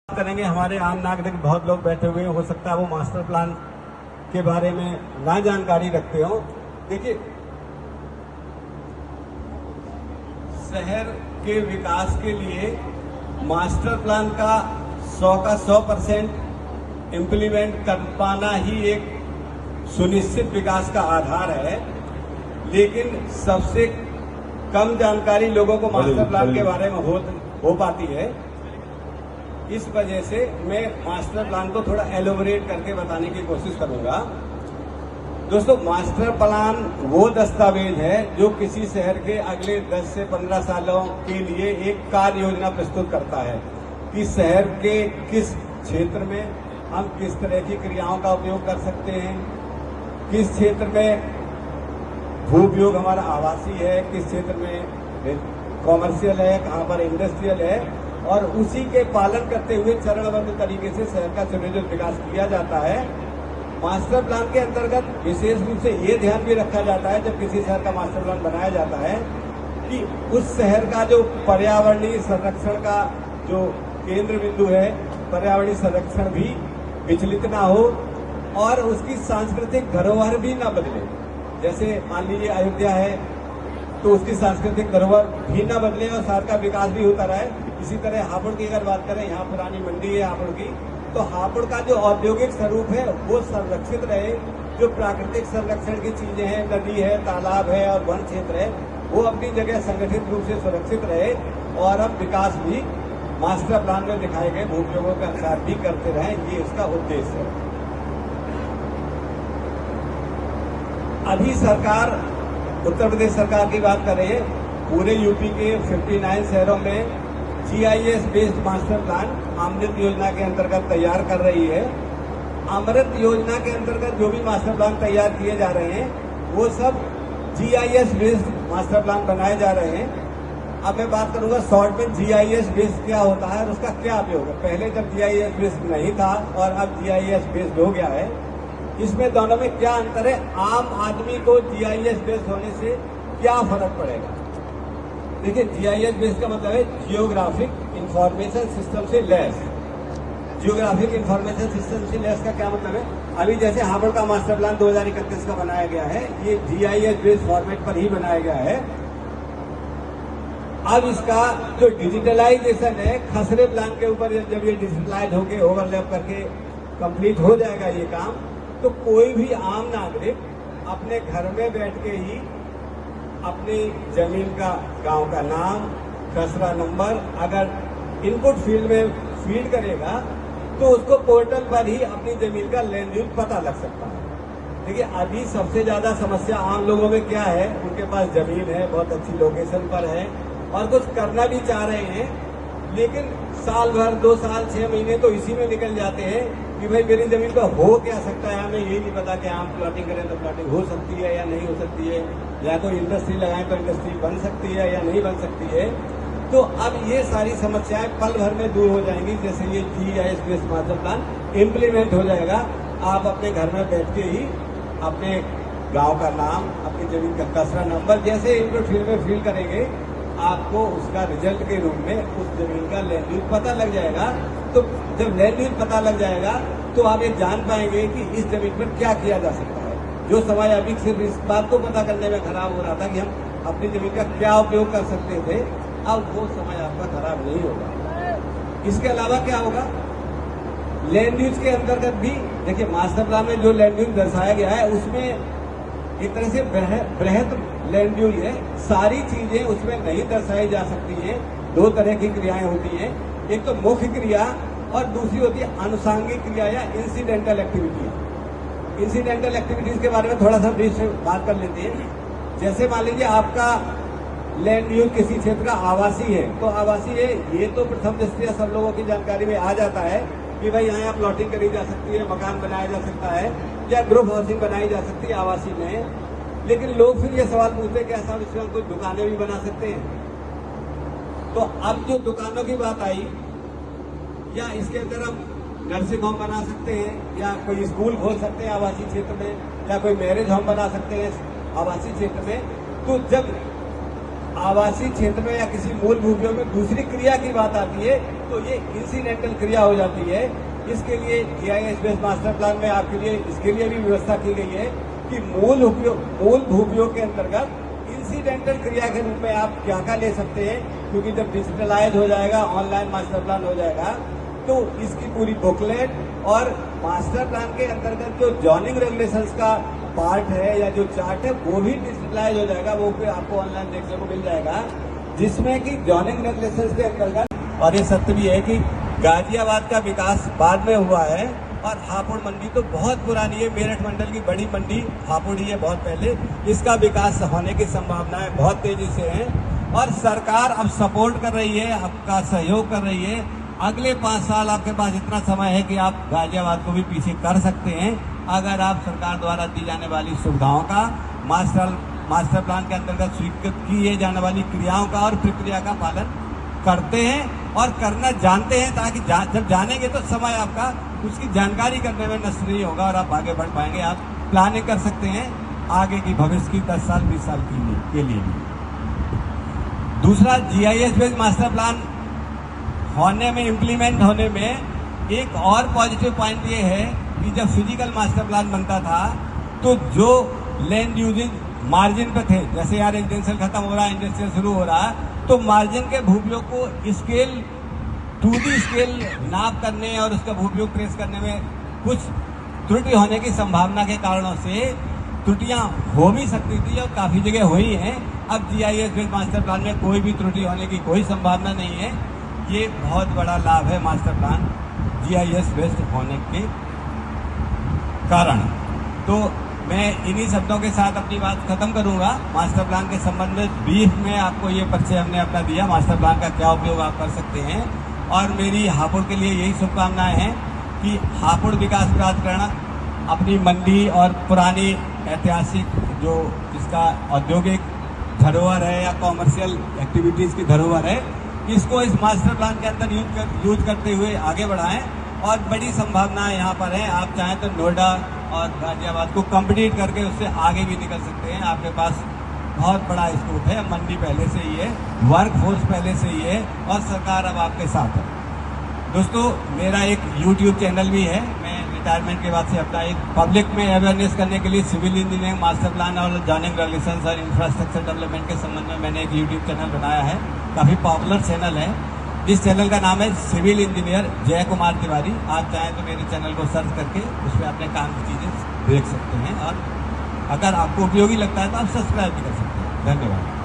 करेंगे। हमारे आम नागरिक बहुत लोग बैठे हुए हैं, हो सकता है वो मास्टर प्लान के बारे में ना जानकारी रखते हो। देखिए, शहर के विकास के लिए मास्टर प्लान का 100% इम्प्लीमेंट कर पाना ही एक सुनिश्चित विकास का आधार है। लेकिन सबसे कम जानकारी लोगों को मास्टर प्लान के बारे में हो पाती है। इस वजह से मैं मास्टर प्लान को थोड़ा एलोबरेट करके बताने की कोशिश करूंगा। दोस्तों, मास्टर प्लान वो दस्तावेज है जो किसी शहर के अगले 10 से 15 सालों के लिए एक कार्य योजना प्रस्तुत करता है कि शहर के किस क्षेत्र में हम किस तरह की क्रियाओं का उपयोग कर सकते हैं, किस क्षेत्र में भू उपयोग हमारा आवासीय है, किस क्षेत्र में कॉमर्शियल है, कहाँ पर इंडस्ट्रियल है, और उसी के पालन करते हुए चरणबद्ध तरीके से शहर का सुनियोजित विकास किया जाता है। मास्टर प्लान के अंतर्गत विशेष रूप से ये ध्यान भी रखा जाता है जब किसी शहर का मास्टर प्लान बनाया जाता है कि उस शहर का जो पर्यावरणीय संरक्षण का जो केंद्र बिंदु है, पर्यावरणीय संरक्षण भी विचलित ना हो और उसकी सांस्कृतिक धरोहर भी ना बदले। जैसे मान लीजिए अयोध्या है तो उसकी सांस्कृतिक धरोहर भी ना बदले और शहर का विकास भी होता रहे। इसी तरह हापुड़ की अगर बात करें, यहाँ पुरानी मंडी है हापुड़ की, तो हापुड़ का जो औद्योगिक स्वरूप है वो संरक्षित रहे। जो प्राकृतिक संरक्षण की चीजें हैं, नदी है, तालाब है और वन क्षेत्र है, वो अपनी जगह संगठित रूप से सुरक्षित रहे और अब विकास भी मास्टर प्लान में दिखाए गए भू उपयोगों के अनुसार भी करते रहे। ये इसका उद्देश्य है। अभी सरकार, उत्तर प्रदेश सरकार की बात करें, पूरे यूपी के 59 शहरों में GIS बेस्ड मास्टर प्लान अमृत योजना के अंतर्गत तैयार कर रही है। अमृत योजना के अंतर्गत जो भी मास्टर प्लान तैयार किए जा रहे हैं वो सब GIS बेस्ड मास्टर प्लान बनाए जा रहे हैं। अब मैं बात करूंगा शॉर्ट में GIS बेस्ड क्या होता है और उसका क्या उपयोग है। पहले जब GIS बेस्ड नहीं था और अब GIS बेस्ड हो गया है, इसमें दोनों में क्या अंतर है, आम आदमी को GIS बेस्ड होने से क्या फर्क पड़ेगा। देखिए, GIS बेस्ड का मतलब है जियोग्राफिक इंफॉर्मेशन सिस्टम से लैस। जियोग्राफिक इंफॉर्मेशन सिस्टम से लैस का क्या मतलब है, अभी जैसे हापुड़ का मास्टर प्लान 2031 का बनाया गया है, ये GIS बेस्ड फॉर्मेट पर ही बनाया गया है। अब इसका जो डिजिटलाइजेशन है, खसरे प्लान के ऊपर जब ये डिजिटलाइज होके ओवरलैप करके कंप्लीट हो जाएगा ये काम, तो कोई भी आम नागरिक अपने घर में बैठ के ही अपनी जमीन का, गांव का नाम, खसरा नंबर अगर इनपुट फील्ड में फीड करेगा तो उसको पोर्टल पर ही अपनी जमीन का लैंड यूज पता लग सकता है। देखिए, अभी सबसे ज्यादा समस्या आम लोगों में क्या है, उनके पास जमीन है, बहुत अच्छी लोकेशन पर है और कुछ करना भी चाह रहे हैं, लेकिन साल भर, 2 साल, 6 महीने तो इसी में निकल जाते हैं कि भाई मेरी जमीन पर हो क्या सकता है। हमें यही नहीं पता कि हम प्लॉटिंग करें तो प्लॉटिंग हो सकती है या नहीं हो सकती है, या कोई इंडस्ट्री लगाएं तो इंडस्ट्री बन सकती है या नहीं बन सकती है। तो अब ये सारी समस्याएं पल भर में दूर हो जाएंगी जैसे ये GIS based master plan implement हो जाएगा। आप अपने घर में बैठ के ही अपने गाँव का नाम, अपनी जमीन का खसरा नंबर जैसे इनपुट फील्ड में फिल करेंगे, आपको उसका रिजल्ट के रूप में उस जमीन का लैंड यूज पता लग जाएगा। तो जब लैंड यूज पता लग जाएगा तो आप ये जान पाएंगे कि इस जमीन पर क्या किया जा सकता है। जो समय अभी सिर्फ इस बात को पता करने में खराब हो रहा था कि हम अपनी जमीन का क्या उपयोग कर सकते थे, अब वो समय आपका खराब नहीं होगा। इसके अलावा क्या होगा, लैंड यूज के अंतर्गत भी देखिए, मास्टर प्लान में जो लैंड यूज दर्शाया गया है उसमें एक तरह से बृहत लैंड यूज है। सारी चीजें उसमें नहीं दर्शाई जा सकती है। 2 तरह की क्रियाएं होती हैं, एक तो मुख्य क्रिया और दूसरी होती है अनुषांगिक क्रिया या इंसिडेंटल एक्टिविटी। इंसिडेंटल एक्टिविटीज के बारे में थोड़ा सा ब्रीफ से बात कर लेते हैं। जैसे मान लीजिए आपका लैंड यूज किसी क्षेत्र का आवासीय है, तो आवासीय है ये तो प्रथम दृष्टया सब लोगों की जानकारी में आ जाता है कि भाई यहाँ प्लॉटिंग करी जा सकती है, मकान बनाया जा सकता है या ग्रुप हाउसिंग बनाई जा सकती है आवासीय में। लेकिन लोग फिर ये सवाल पूछते हैं कि ऐसा इसमें कुछ दुकानें भी बना सकते हैं। तो अब जो दुकानों की बात आई, या इसके अंदर हम नर्सिंग होम बना सकते हैं या कोई स्कूल खोल सकते हैं आवासीय क्षेत्र में, या कोई मैरिज होम बना सकते हैं आवासीय क्षेत्र में। तो जब आवासीय क्षेत्र में या किसी मूल भूवियोग में दूसरी क्रिया की बात आती है तो ये इंसिडेंटल क्रिया हो जाती है। इसके लिए जीआईएस बेस्ड मास्टर प्लान में आपके लिए इसके लिए भी व्यवस्था की गई है कि मूल भूवियोग के अंतर्गत इंसिडेंटल क्रिया के रूप में आप क्या क्या ले सकते हैं, क्योंकि जब डिजिटलाइज हो जाएगा, ऑनलाइन मास्टर प्लान हो जाएगा, तो इसकी पूरी बुकलेट और मास्टर प्लान के अंतर्गत जो जॉइनिंग रेगुलेशंस का पार्ट है या जो चार्ट है वो भी डिजिटलाइज हो जाएगा, वो फिर आपको ऑनलाइन देखने को मिल जाएगा, जिसमें कि जॉइनिंग रेगुलेशंस के अंतर्गत। और ये सत्य भी है कि गाजियाबाद का विकास बाद में हुआ है और हापुड़ मंडी तो बहुत पुरानी है, मेरठ मंडल की बड़ी मंडी हापुड़ ही है बहुत पहले। इसका विकास होने की संभावनाएं बहुत तेजी से हैं और सरकार अब सपोर्ट कर रही है, आपका सहयोग कर रही है। अगले 5 साल आपके पास इतना समय है कि आप गाजियाबाद को भी पीछे कर सकते हैं अगर आप सरकार द्वारा दी जाने वाली सुविधाओं का, मास्टर प्लान के अंतर्गत स्वीकृत किए जाने वाली क्रियाओं का और प्रक्रिया का पालन करते हैं और करना जानते हैं, ताकि जब जानेंगे तो समय आपका उसकी जानकारी करने में नष्ट नहीं होगा और आप आगे बढ़ पाएंगे। आप प्लानिंग कर सकते हैं आगे की भविष्य की 10 साल 20 साल के लिए भी। दूसरा, जीआईएस बेस्ड मास्टर प्लान होने में, इम्प्लीमेंट होने में एक और पॉजिटिव पॉइंट ये है कि जब फिजिकल मास्टर प्लान बनता था तो जो लैंड यूजिंग मार्जिन पे थे, जैसे यार रेजिडेंशियल खत्म हो रहा है, इंडस्ट्रियल शुरू हो रहा है, तो मार्जिन के भूवियोग को स्केल 2D स्केल नाप करने और उसका भूवियोग ट्रेस करने में कुछ त्रुटि होने की संभावना के कारणों से त्रुटियां हो भी सकती थी और काफी जगह हुई हैं। अब जीआईएस बेस्ड मास्टर प्लान में कोई भी त्रुटि होने की कोई संभावना नहीं है। ये बहुत बड़ा लाभ है मास्टर प्लान जीआईएस बेस्ड होने के कारण। तो मैं इन्हीं शब्दों के साथ अपनी बात खत्म करूंगा। मास्टर प्लान के संबंध में ब्रीफ में आपको ये परिचय हमने अपना दिया, मास्टर प्लान का क्या उपयोग आप कर सकते हैं। और मेरी हापुड़ के लिए यही शुभकामनाएं हैं कि हापुड़ विकास प्राधिकरण अपनी मंडी और पुरानी ऐतिहासिक जो इसका औद्योगिक धरोहर है या कॉमर्शियल एक्टिविटीज की धरोहर है, इसको इस मास्टर प्लान के अंदर यूज करते हुए आगे बढ़ाएं। और बड़ी संभावनाएं यहाँ पर हैं। आप चाहें तो नोएडा और गाजियाबाद को कम्पिटिट करके उससे आगे भी निकल सकते हैं। आपके पास बहुत बड़ा स्कोप है, मंडी पहले से ही है, वर्क फोर्स पहले से ही है और सरकार अब आपके साथ है। दोस्तों, मेरा एक YouTube चैनल भी है। मैं रिटायरमेंट के बाद से अपना एक पब्लिक में अवेयरनेस करने के लिए सिविल इंजीनियरिंग, मास्टर प्लान और जॉइनिंग रेगुलेशंस और इंफ्रास्ट्रक्चर डेवलपमेंट के संबंध में मैंने एक YouTube चैनल बनाया है, काफ़ी पॉपुलर चैनल है। इस चैनल का नाम है सिविल इंजीनियर जय कुमार तिवारी। आप चाहें तो मेरे चैनल को सर्च करके उसमें अपने काम की चीज़ें देख सकते हैं और अगर आपको उपयोगी लगता है तो आप सब्सक्राइब भी कर सकते हैं। धन्यवाद।